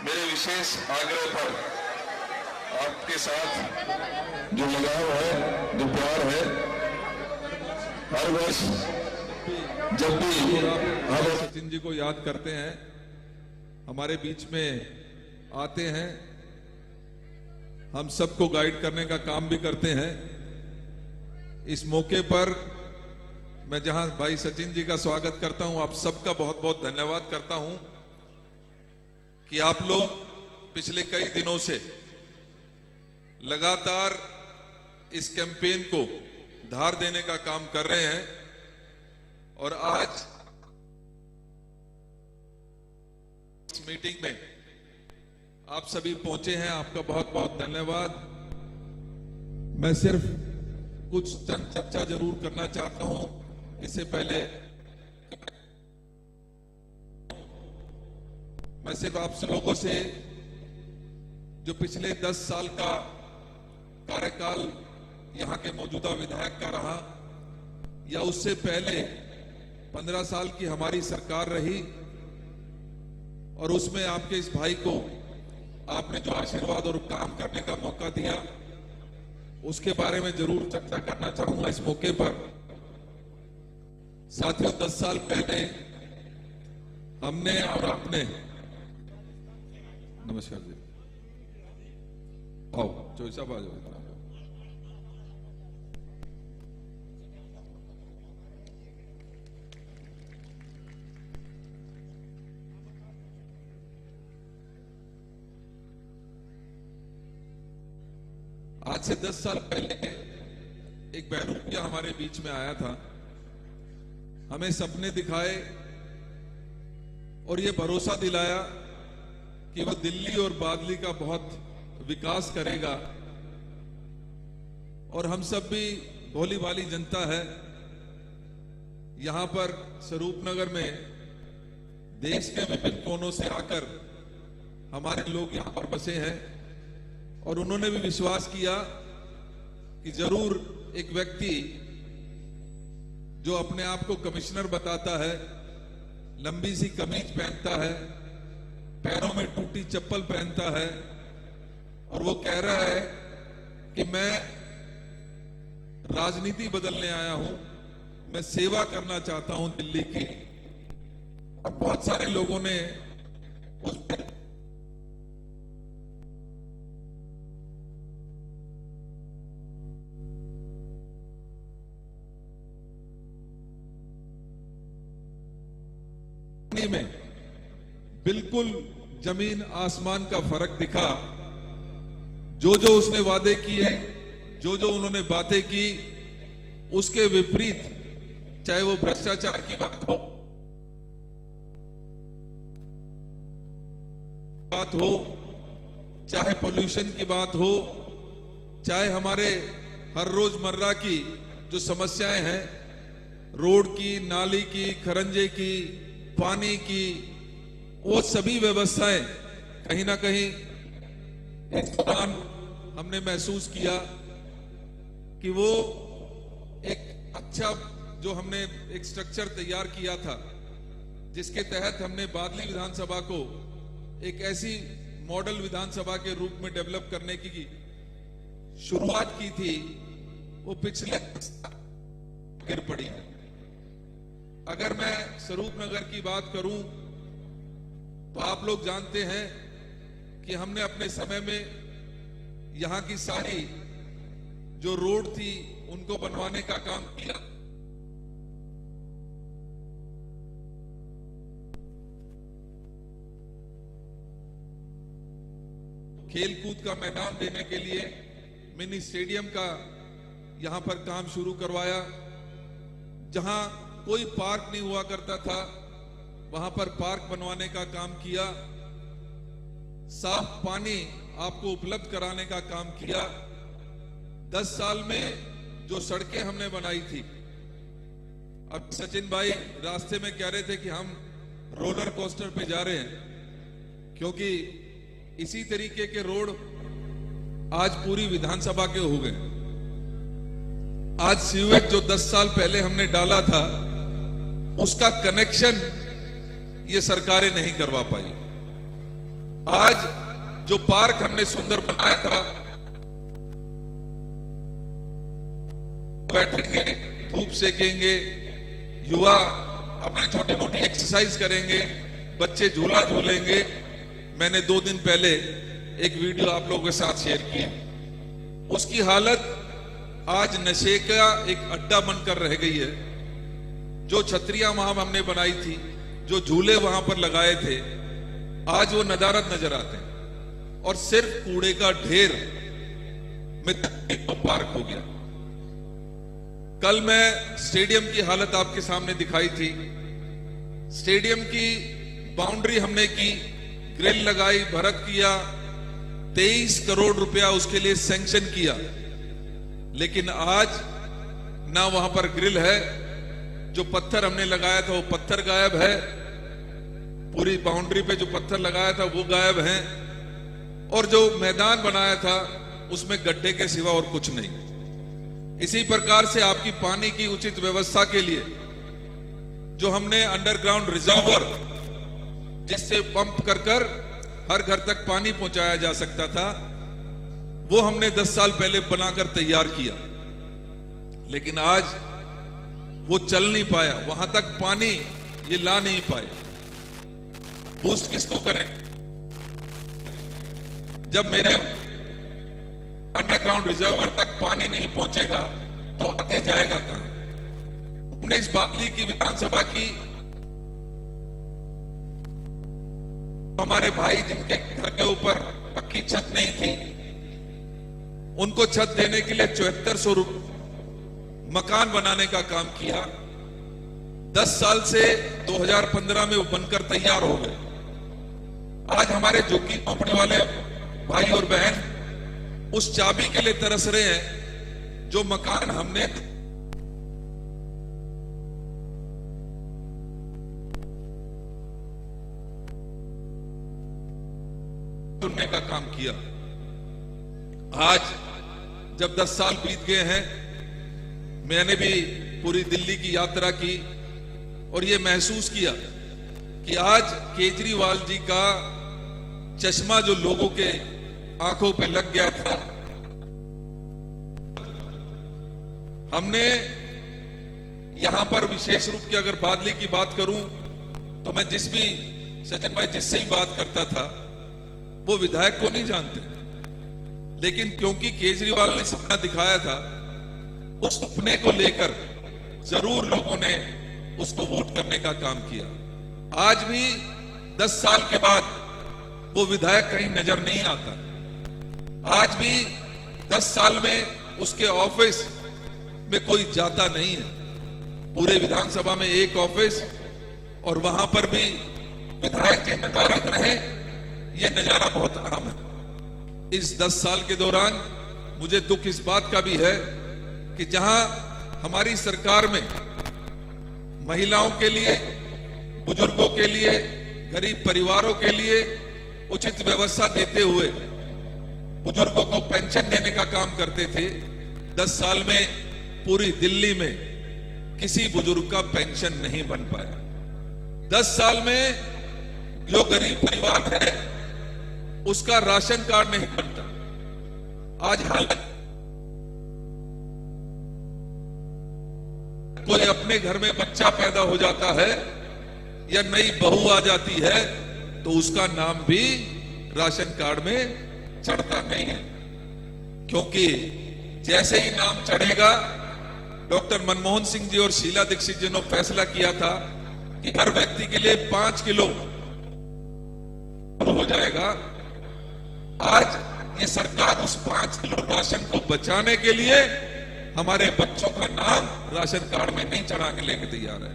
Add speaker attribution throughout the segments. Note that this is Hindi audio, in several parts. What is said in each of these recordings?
Speaker 1: मेरे विशेष आग्रह पर आपके साथ जो लगाव है, जो प्यार है, हर वर्ष जब भी
Speaker 2: हम सचिन जी को याद करते हैं, हमारे बीच में आते हैं, हम सबको गाइड करने का काम भी करते हैं। इस मौके पर मैं जहां भाई सचिन जी का स्वागत करता हूं, आप सबका बहुत बहुत धन्यवाद करता हूं कि आप लोग पिछले कई दिनों से लगातार इस कैंपेन को धार देने का काम कर रहे हैं और आज इस मीटिंग में आप सभी पहुंचे हैं। आपका बहुत बहुत धन्यवाद। मैं सिर्फ कुछ चंद चर्चा जरूर करना चाहता हूं। इससे पहले मैं सिर्फ आप लोगों से जो पिछले 10 साल का कार्यकाल यहां के मौजूदा विधायक का रहा या उससे पहले 15 साल की हमारी सरकार रही और उसमें आपके इस भाई को आपने जो आशीर्वाद और काम करने का मौका दिया, उसके बारे में जरूर चर्चा करना चाहूंगा इस मौके पर। साथियों, 10 साल पहले हमने और आपने, नमस्कार जी, आओ चोई साहब आ जाओ। आज से 10 साल पहले एक बहरूपिया हमारे बीच में आया था, हमें सपने दिखाए और ये भरोसा दिलाया कि वह दिल्ली और बादली का बहुत विकास करेगा। और हम सब भी भोली भाली जनता है। यहां पर स्वरूपनगर में देश के विभिन्न कोनों से आकर हमारे लोग यहां पर बसे हैं और उन्होंने भी विश्वास किया कि जरूर एक व्यक्ति जो अपने आप को कमिश्नर बताता है, लंबी सी कमीज पहनता है, पैरों में टूटी चप्पल पहनता है और वो कह रहा है कि मैं राजनीति बदलने आया हूं, मैं सेवा करना चाहता हूं दिल्ली की। और बहुत सारे लोगों ने उस में बिल्कुल जमीन आसमान का फर्क दिखा। जो जो उसने वादे किए, जो जो उन्होंने बातें की, उसके विपरीत, चाहे वो भ्रष्टाचार की बात हो, चाहे पोल्यूशन की बात हो, चाहे हमारे हर रोजमर्रा की जो समस्याएं हैं, रोड की, नाली की, खरंजे की, पानी की, वो सभी व्यवस्थाएं कहीं ना कहीं इस दौरान हमने महसूस किया कि वो एक अच्छा जो हमने एक स्ट्रक्चर तैयार किया था, जिसके तहत हमने बादली विधानसभा को एक ऐसी मॉडल विधानसभा के रूप में डेवलप करने की शुरुआत की थी, वो पिछले गिर पड़ी। अगर मैं स्वरूपनगर की बात करूं तो आप लोग जानते हैं कि हमने अपने समय में यहां की सारी जो रोड थी उनको बनवाने का काम किया। खेलकूद का मैदान देने के लिए मिनी स्टेडियम का यहां पर काम शुरू करवाया। जहां कोई पार्क नहीं हुआ करता था, वहां पर पार्क बनवाने का काम किया। साफ पानी आपको उपलब्ध कराने का काम किया। 10 साल में जो सड़कें हमने बनाई थी, अब सचिन भाई रास्ते में कह रहे थे कि हम रोलर कोस्टर पे जा रहे हैं, क्योंकि इसी तरीके के रोड आज पूरी विधानसभा के हो गए। आज सीवेज जो 10 साल पहले हमने डाला था, उसका कनेक्शन ये सरकारें नहीं करवा पाई। आज जो पार्क हमने सुंदर बनाया था, बैठेंगे, धूप सेकेंगे, युवा अपनी छोटी मोटी एक्सरसाइज करेंगे, बच्चे झूला झूलेंगे। मैंने 2 दिन पहले एक वीडियो आप लोगों के साथ शेयर की। उसकी हालत आज नशे का एक अड्डा बनकर रह गई है। जो छतरियां वहां हमने बनाई थी, जो झूले वहां पर लगाए थे, आज वो नदारत नजर आते हैं और सिर्फ कूड़े का ढेर में पार्क हो गया। कल मैं स्टेडियम की हालत आपके सामने दिखाई थी। स्टेडियम की बाउंड्री हमने की, ग्रिल लगाई, भरत किया, 23 करोड़ रुपया उसके लिए सैंक्शन किया, लेकिन आज ना वहां पर ग्रिल है, जो पत्थर हमने लगाया था वो पत्थर गायब है, पूरी बाउंड्री पे जो पत्थर लगाया था वो गायब है, और जो मैदान बनाया था उसमें गड्ढे के सिवा और कुछ नहीं। इसी प्रकार से आपकी पानी की उचित व्यवस्था के लिए जो हमने अंडरग्राउंड रिजर्वर, जिससे पंप कर कर हर घर तक पानी पहुंचाया जा सकता था, वो हमने 10 साल पहले बनाकर तैयार किया, लेकिन आज वो चल नहीं पाया, वहां तक पानी ये ला नहीं पाए। बूस्ट किसको करें जब मेरे अंडरग्राउंड रिजर्वर तक पानी नहीं पहुंचेगा तो आगे जाएगा कहां? हमने इस बागली की विधानसभा की, हमारे भाई जिनके घर के ऊपर पक्की छत नहीं थी, उनको छत देने के लिए 7400 मकान बनाने का काम किया। 10 साल से 2015 में वो बनकर तैयार हो गए। आज हमारे झुग्गी झोंपड़ी वाले भाई और बहन उस चाबी के लिए तरस रहे हैं जो मकान हमने चुनने का काम किया। आज जब 10 साल बीत गए हैं, मैंने भी पूरी दिल्ली की यात्रा की और ये महसूस किया कि आज केजरीवाल जी का चश्मा जो लोगों के आंखों पे लग गया था, हमने यहां पर विशेष रूप की अगर बादली की बात करूं तो मैं जिस भी सचिन भाई जिससे ही बात करता था वो विधायक को नहीं जानते, लेकिन क्योंकि केजरीवाल ने सपना दिखाया था, उस सपने को लेकर जरूर लोगों ने उसको वोट करने का काम किया। आज भी 10 साल के बाद वो विधायक कहीं नजर नहीं आता। आज भी 10 साल में उसके ऑफिस में कोई जाता नहीं है। पूरे विधानसभा में एक ऑफिस, और वहां पर भी विधायक के नदारत रहे, ये नजारा बहुत आम है। इस 10 साल के दौरान मुझे दुख इस बात का भी है कि जहां हमारी सरकार में महिलाओं के लिए, बुजुर्गों के लिए, गरीब परिवारों के लिए उचित व्यवस्था देते हुए बुजुर्गों को पेंशन देने का काम करते थे, 10 साल में पूरी दिल्ली में किसी बुजुर्ग का पेंशन नहीं बन पाया। 10 साल में जो गरीब परिवार है उसका राशन कार्ड नहीं बनता। आज हालत, कोई अपने घर में बच्चा पैदा हो जाता है या नई बहू आ जाती है तो उसका नाम भी राशन कार्ड में चढ़ता नहीं है, क्योंकि जैसे ही नाम चढ़ेगा, डॉक्टर मनमोहन सिंह जी और शीला दीक्षित जी ने फैसला किया था कि हर व्यक्ति के लिए 5 किलो हो जाएगा। आज ये सरकार उस 5 किलो राशन को बचाने के लिए हमारे बच्चों का नाम राशन कार्ड में नहीं चढ़ा के लेके तैयार है।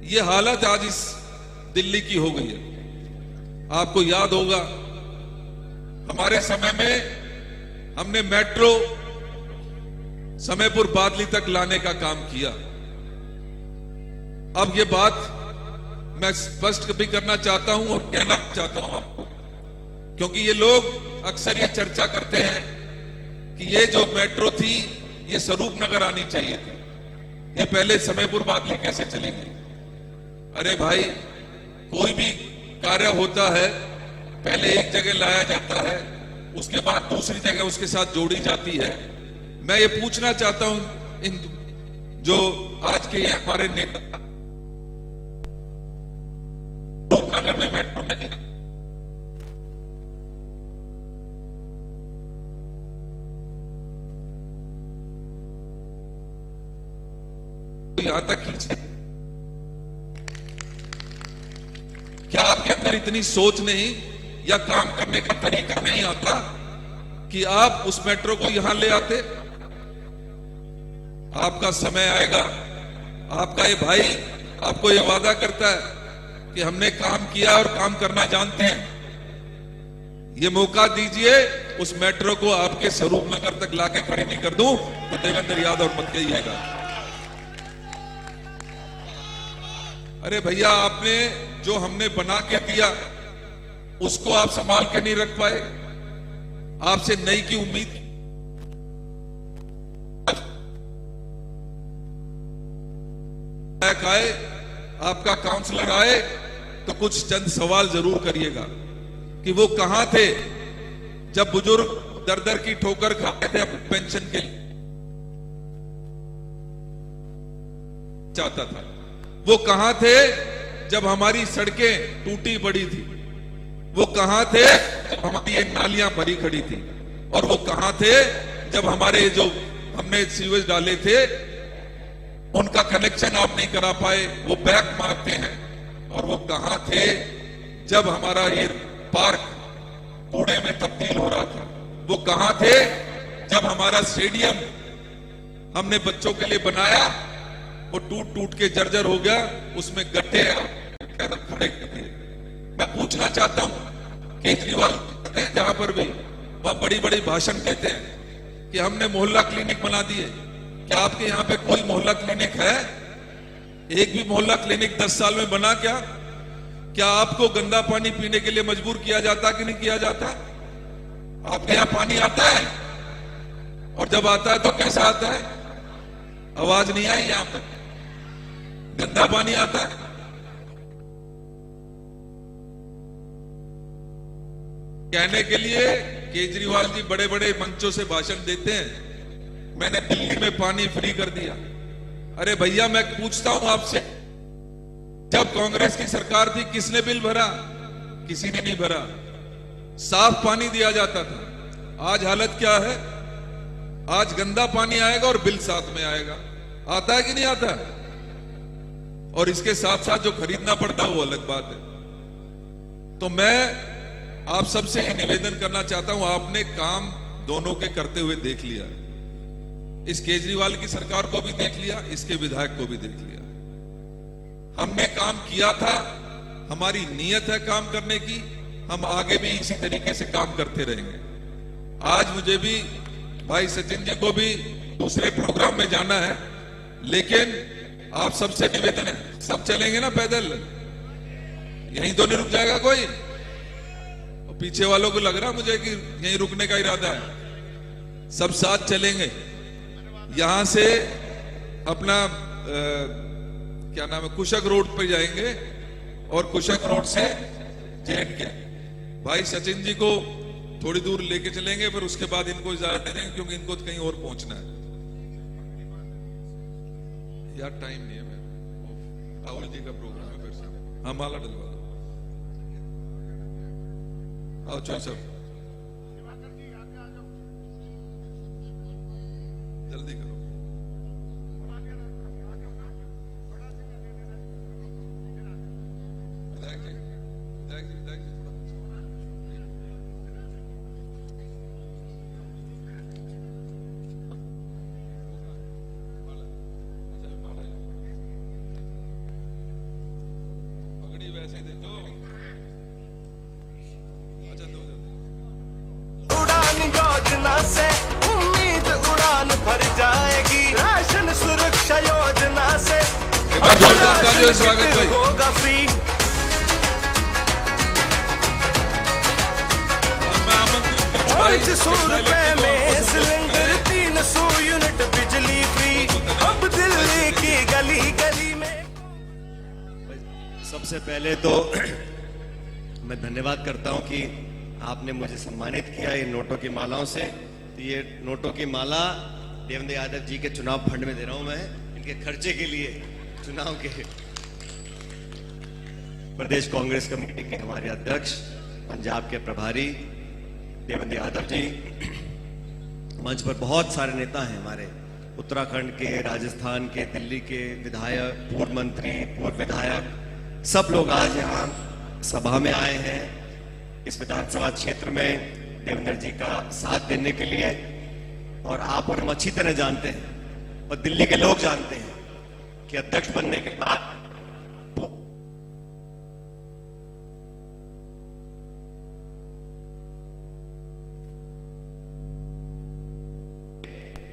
Speaker 2: ये हालत आज इस दिल्ली की हो गई है। आपको याद होगा हमारे समय में हमने मेट्रो समयपुर बादली तक लाने का काम किया। अब ये बात मैं स्पष्ट भी करना चाहता हूं और कहना चाहता हूं आपको, क्योंकि ये लोग अक्सर ये चर्चा करते हैं कि ये जो मेट्रो थी ये स्वरूप नगर आनी चाहिए थी, ये पहले समयपुर बादली कैसे चलेगी? अरे भाई, कोई भी कार्य होता है पहले एक जगह लाया जाता है, उसके बाद दूसरी जगह उसके साथ जोड़ी जाती है। मैं ये पूछना चाहता हूं इन जो आज के हमारे नेता नगर में मेट्रो में यहां तक खींचे, क्या आपके अंदर इतनी सोच नहीं या काम करने का तरीका नहीं आता कि आप उस मेट्रो को यहां ले आते? आपका समय आएगा, आपका ये भाई आपको ये वादा करता है कि हमने काम किया और काम करना जानते हैं, ये मौका दीजिए, उस मेट्रो को आपके स्वरूप नगर तक लाके खड़ी नहीं कर दूं तो देवेंद्र यादव मत कहिएगा। अरे भैया, आपने जो हमने बना के दिया उसको आप संभाल के नहीं रख पाए, आपसे नई की उम्मीद आए, आपका काउंसलर आए तो कुछ चंद सवाल जरूर करिएगा कि वो कहां थे जब बुजुर्ग दर दर की ठोकर खाते थे पेंशन के लिए चाहता था, वो कहां थे जब हमारी सड़कें टूटी पड़ी थी, वो कहां थे जब हमारी ये नालियां भरी खड़ी थी, और वो कहां थे जब हमारे जो हमने सीवेज डाले थे उनका कनेक्शन आप नहीं करा पाए, वो बैक मारते हैं, और वो कहां थे जब हमारा ये पार्क कूड़े में तब्दील हो रहा था, वो कहां थे जब हमारा स्टेडियम हमने बच्चों के लिए बनाया वो टूट टूट के जर्जर हो गया, उसमें गड्ढे खड़े कर दिए। मैं पूछना चाहता हूं, केजरीवाल जहां पर भी वह बड़ी बड़ी भाषण कहते हैं कि हमने मोहल्ला क्लिनिक बना दिए, क्या आपके यहां पे कोई मोहल्ला क्लिनिक है? एक भी मोहल्ला क्लिनिक 10 साल में बना क्या? क्या आपको गंदा पानी पीने के लिए मजबूर किया जाता कि नहीं किया जाता? आपके यहां पानी आता है, और जब आता है तो कैसा आता है? आवाज नहीं आई यहां पर, गंदा पानी आता है। कहने के लिए केजरीवाल जी बड़े बड़े मंचों से भाषण देते हैं, मैंने दिल्ली में पानी फ्री कर दिया। अरे भैया, मैं पूछता हूं आपसे, जब कांग्रेस की सरकार थी किसने बिल भरा? किसी ने नहीं भरा, साफ पानी दिया जाता था। आज हालत क्या है? आज गंदा पानी आएगा और बिल साथ में आएगा। आता है कि नहीं आता? और इसके साथ साथ जो खरीदना पड़ता है वो अलग बात है। तो मैं आप सबसे निवेदन करना चाहता हूं, आपने काम दोनों के करते हुए देख लिया, इस केजरीवाल की सरकार को भी देख लिया, इसके विधायक को भी देख लिया। हमने काम किया था, हमारी नीयत है काम करने की, हम आगे भी इसी तरीके से काम करते रहेंगे। आज मुझे भी भाई सचिन जी को भी दूसरे प्रोग्राम में जाना है, लेकिन आप सबसे निवेदन है, सब चलेंगे ना पैदल? यहीं तो नहीं रुक जाएगा कोई? और पीछे वालों को लग रहा मुझे कि यहीं रुकने का इरादा है। सब साथ चलेंगे, यहां से अपना क्या नाम है, कुशक रोड पे जाएंगे, और कुशक रोड से JNK। भाई सचिन जी को थोड़ी दूर लेके चलेंगे, फिर उसके बाद इनको इजाजत दे देंगे, क्योंकि इनको कहीं और पहुंचना है। यार टाइम नहीं है, मैं राहुल जी का प्रोग्राम है, फिर से हाँ माला डलवा दो। आओ चल सब जल्दी करो। विधायक जी, विधायक जी, विधायक जी थोड़ा पगड़ी वैसे दे दो। अच्छा दो
Speaker 3: उड़ान योजना से उम्मीद उड़ान भर जाएगी, राशन सुरक्षा योजना से
Speaker 2: स्वागत भाई।
Speaker 3: होगा फ्री। ₹500 में सिलेंडर, 300 यूनिट बिजली फ्री, अब दिल्ली की गली गली में।
Speaker 4: सबसे पहले तो मैं धन्यवाद करता हूं कि आपने मुझे सम्मानित किया ये नोटों की मालाओं से। तो ये नोटों की माला देवेंद्र यादव जी के चुनाव फंड में दे रहा हूं मैं, इनके खर्चे के लिए, चुनाव के। प्रदेश कांग्रेस कमेटी के हमारे अध्यक्ष, पंजाब के प्रभारी देवेंद्र यादव जी, मंच पर बहुत सारे नेता हैं हमारे, उत्तराखंड के, राजस्थान के, दिल्ली के विधायक, पूर्व मंत्री, पूर्व विधायक, सब लोग आज यहाँ सभा में आए हैं इस विधानसभा क्षेत्र में देवेंद्र जी का साथ देने के लिए। और आप और हम अच्छी तरह जानते हैं और दिल्ली के लोग जानते हैं कि अध्यक्ष बनने के बाद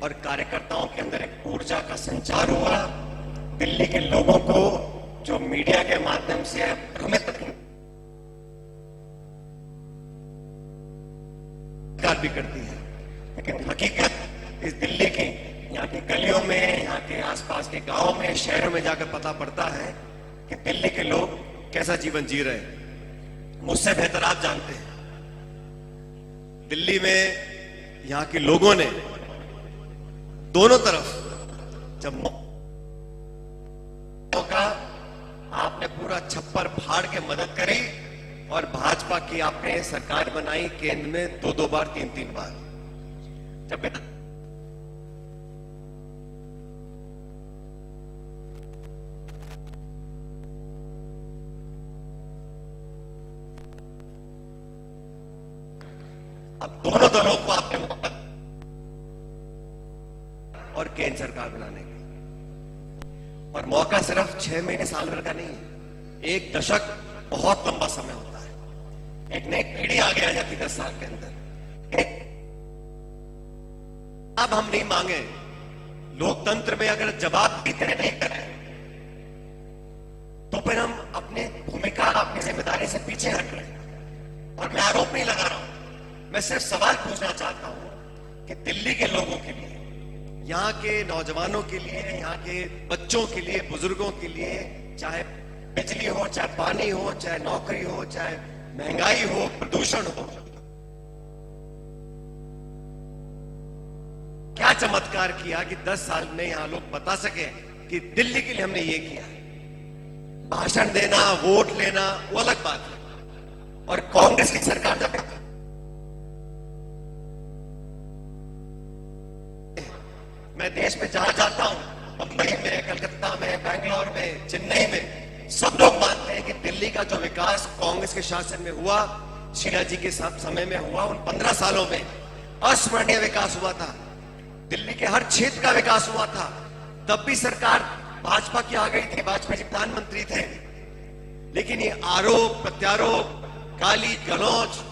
Speaker 4: और कार्यकर्ताओं के अंदर एक ऊर्जा का संचार हुआ। दिल्ली के लोगों को जो मीडिया के माध्यम से भ्रमित भी करती है, लेकिन हकीकत इस दिल्ली की, यहाँ की गलियों में, यहाँ के आसपास के गांवों में, शहरों में जाकर पता पड़ता है कि दिल्ली के लोग कैसा जीवन जी रहे हैं। मुझसे बेहतर आप जानते हैं दिल्ली में यहाँ के लोगों ने दोनों तरफ जब मौका आपने पूरा छप्पर फाड़ के मदद करी और भाजपा की आपने सरकार बनाई केंद्र में 2-2 बार, 3-3 बार। जब अब दोनों दलों को आपने और केंद्र सरकार बनाने का, और मौका सिर्फ 6 महीने, साल भर का नहीं है, 1 दशक बहुत लंबा समय होता है। एक नई पीढ़ी आगे आ जाती 10 साल के अंदर। अब हम नहीं मांगे, लोकतंत्र में अगर जवाब की तरह नहीं करें तो फिर हम अपने भूमिका, अपनी जिम्मेदारी से पीछे हट रहे हैं। और मैं आरोप नहीं लगा रहा हूं, मैं सिर्फ सवाल पूछना चाहता हूं कि दिल्ली के लोगों के लिए, यहाँ के नौजवानों के लिए, यहाँ के बच्चों के लिए, बुजुर्गों के लिए, चाहे बिजली हो, चाहे पानी हो, चाहे नौकरी हो, चाहे महंगाई हो, प्रदूषण हो, क्या चमत्कार किया कि 10 साल में यहां लोग बता सके कि दिल्ली के लिए हमने ये किया। भाषण देना, वोट लेना वो अलग बात है, और कांग्रेस की सरकार जब मैं देश में जहां जाता हूं, मुंबई में, कलकत्ता में, बैंगलोर में, चेन्नई में, सब लोग मानते हैं कि दिल्ली का जो विकास कांग्रेस के शासन में हुआ, शीला जी के समय में हुआ, उन 15 सालों में अस्मरणीय विकास हुआ था। दिल्ली के हर क्षेत्र का विकास हुआ था। तब भी सरकार भाजपा की आ गई थी, वाजपेयी जी प्रधानमंत्री थे, लेकिन ये आरोप प्रत्यारोप, गाली गलौज,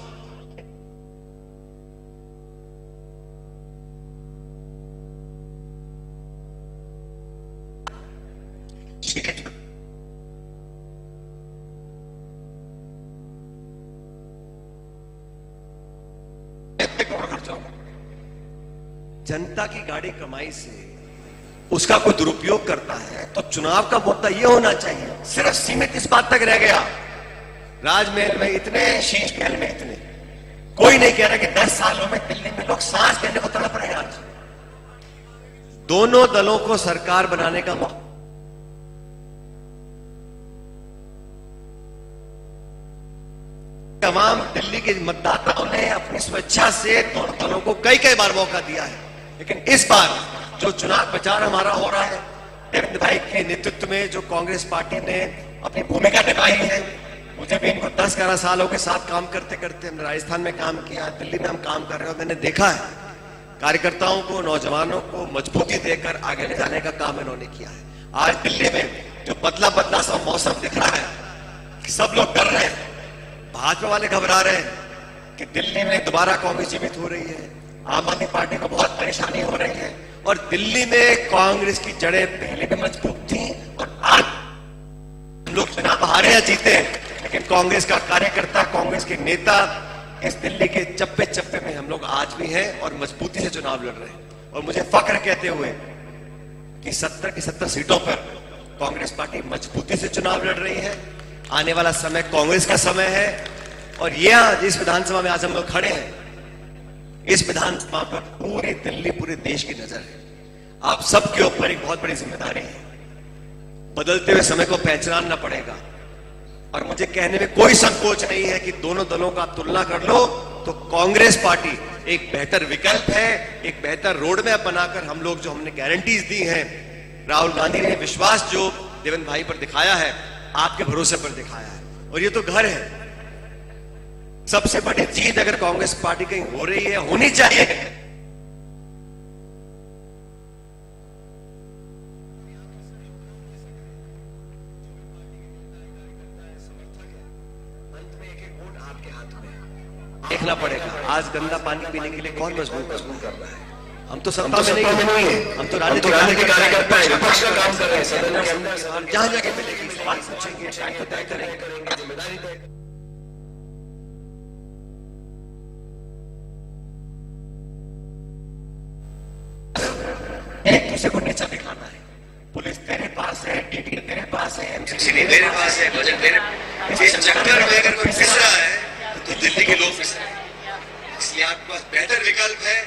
Speaker 4: जनता की गाड़ी कमाई से उसका कोई दुरुपयोग करता है तो चुनाव का मुद्दा यह होना चाहिए। सिर्फ सीमित इस बात तक रह गया, राजमहल में इतने, शीश महल में इतने, कोई नहीं कह रहा कि 10 सालों में दिल्ली में लोग सांस लेने को तड़प रहे हैं। आज दोनों दलों को सरकार बनाने का मौका, तमाम दिल्ली के मतदाताओं ने अपनी स्वेच्छा से दोनों दलों को कई बार मौका दिया है, लेकिन इस बार जो चुनाव प्रचार हमारा हो रहा है, देवेंद्र भाई के नेतृत्व में जो कांग्रेस पार्टी ने अपनी भूमिका निभाई है, मुझे भी इनको 10-11 सालों के साथ काम करते करते, हमने राजस्थान में काम किया, दिल्ली में हम काम कर रहे हैं, मैंने देखा है कार्यकर्ताओं को, नौजवानों को मजबूती देकर आगे ले जाने का काम इन्होंने किया है। आज दिल्ली में जो बदला सा मौसम दिख रहा है कि सब लोग डर रहे हैं, भाजपा वाले घबरा रहे हैं कि दिल्ली में दोबारा कांग्रेस जीवित हो रही है, आम आदमी पार्टी को बहुत परेशानी हो रही है, और दिल्ली में कांग्रेस की जड़ें पहले भी मजबूत थी और आज हम लोग चुनाव हारे या जीते, लेकिन कांग्रेस का कार्यकर्ता, कांग्रेस के नेता इस दिल्ली के चप्पे चप्पे में हम लोग आज भी हैं और मजबूती से चुनाव लड़ रहे हैं। और मुझे फक्र कहते हुए कि 70 की 70 सीटों पर कांग्रेस पार्टी मजबूती से चुनाव लड़ रही है। आने वाला समय कांग्रेस का समय है, और यहां जिस विधानसभा में आज हम लोग खड़े हैं, इस विधानसभा पर पूरी दिल्ली, पूरे देश की नजर है। आप सबके ऊपर एक बहुत बड़ी जिम्मेदारी है। बदलते हुए समय को पहचानना पड़ेगा और मुझे कहने में कोई संकोच नहीं है कि दोनों दलों का तुलना कर लो तो कांग्रेस पार्टी एक बेहतर विकल्प है। एक बेहतर रोड मैप बनाकर हम लोग जो हमने गारंटीज दी हैं, राहुल गांधी ने विश्वास जो देवेंद्र भाई पर दिखाया है, आपके भरोसे पर दिखाया है, और ये तो घर है। सबसे बड़ी जीत अगर कांग्रेस पार्टी कहीं हो रही है, होनी चाहिए, देखना पड़ेगा। आज गंदा पानी पीने के लिए कौन मजबूर कर रहा है? हम तो सत्ता में नहीं है, हम तो राजनीतिक कार्यकर्ता हैं, विपक्ष का काम कर रहे हैं। सदन के अंदर जहां जाके मिलेगी बात पूछेंगे, टाइम तो तय करेंगे, जिम्मेदारी तय। एक दूसरे को नीचा दिखाना है। पुलिस तेरे पास है, डीटी तेरे पास है, एमसीसी मेरे पास है, बजट मेरे, इस चक्कर में अगर कोई फिस रहा है तो दिल्ली के लोग फिस रहे हैं। इसलिए आपके पास बेहतर विकल्प है।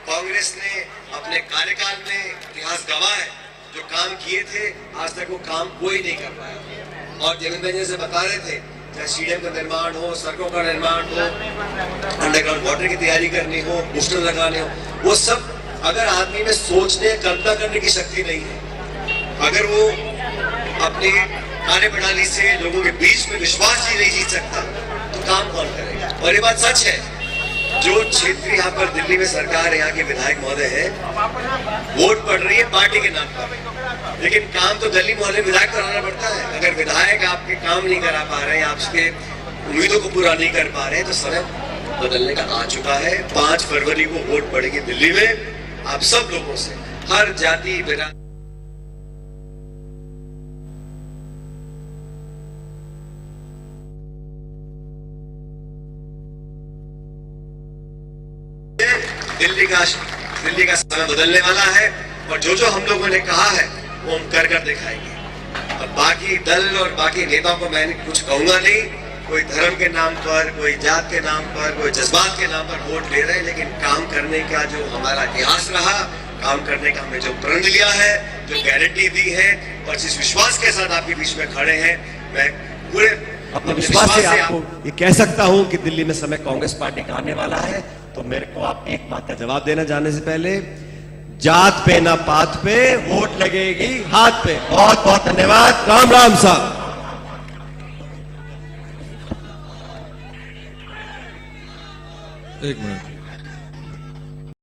Speaker 4: कांग्रेस ने अपने कार्यकाल में इतिहास गवाह है, जो काम किए थे आज तक वो काम कोई नहीं कर पाया। और देवेंद्र जी से बता रहे थे, चाहे स्टेडियम का निर्माण हो, सड़कों का निर्माण हो, अंडरग्राउंड वाटर की तैयारी करनी हो, बूस्टर लगाने हो, वो सब अगर आदमी में सोचने, कल्पना करने की शक्ति नहीं है, अगर वो अपनी कार्य प्रणाली से लोगों के बीच में विश्वास ही नहीं जीत सकता, तो काम कौन करेगा? और ये बात सच है, जो क्षेत्रीय यहाँ पर दिल्ली में सरकार, यहाँ के विधायक महोदय है, वोट पड़ रही है पार्टी के नाम पर, लेकिन काम तो दिल्ली मोहल्ले विधायक कराना पड़ता है। अगर विधायक आपके काम नहीं करा पा रहे हैं, आपके उम्मीदों को पूरा नहीं कर पा रहे हैं, तो समय बदलने का आ चुका है। 5 फरवरी को वोट पड़ेगी दिल्ली में। आप सब लोगों से, हर जाति बिना दिल्ली का समय बदलने वाला है, और जो हम लोगों ने कहा है वो हम कर दिखाएंगे। और बाकी दल और बाकी नेताओं को मैं कुछ कहूंगा नहीं। कोई धर्म के नाम पर, कोई जात के नाम पर, कोई जज्बात के नाम पर वोट ले रहे हैं, लेकिन काम करने का जो हमारा इतिहास रहा, काम करने का हमने जो प्रण लिया है, जो गारंटी दी है, और जिस विश्वास के साथ आपके बीच में खड़े हैं, मैं पूरे अपने विश्वास से आपको ये कह सकता हूं कि दिल्ली में समय कांग्रेस पार्टी का आने वाला है। तो मेरे को आप एक बात का जवाब देना जाने से पहले, जात पे ना पात पे वोट लगेगी हाथ पे। बहुत बहुत धन्यवाद। राम राम साहब।
Speaker 2: एक मिनट।